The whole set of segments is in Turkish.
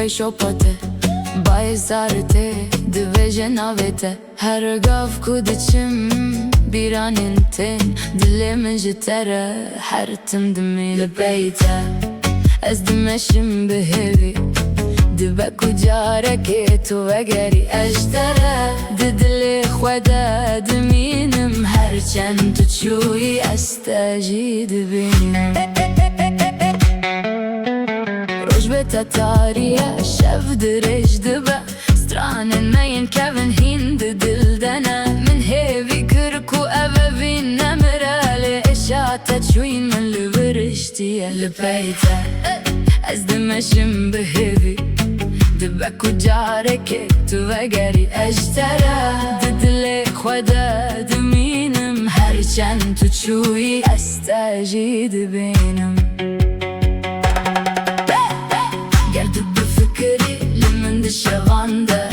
pej shopote Baje zarte, dëveje navete Her gav ku diqim biranin ten Dileme jitere her tim dimi lebejte Ez dimeşim behevi Dibe ku careke tu vegeri ejdere Didili khwede diminim Herçend tu çuyi esteji dibinim Rojbeta tariye şev direj dibe Stranen meyin kevin hindi dildene Min hevi kırku evevin nemirali Eşate çuyin min liviriştiye lipeyte Ez dimeşim behevi Dibe ku careke tu vegeri ejdere Didili khwede diminim Herçend tu çuyi esteji dibinim Şevande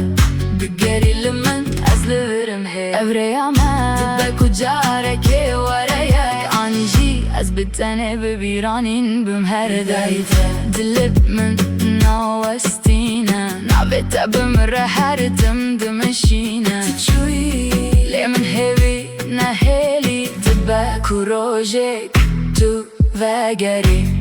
Bigeri limen ez liverim hey Evreya me Dibe ku careke wareye Anji ez bitene bibiranin bim her dayte Dilip min nawestine Navete bimre her tim dimeşine Tçuyi le min hevi neheli Dibe ku rojek tu vegeri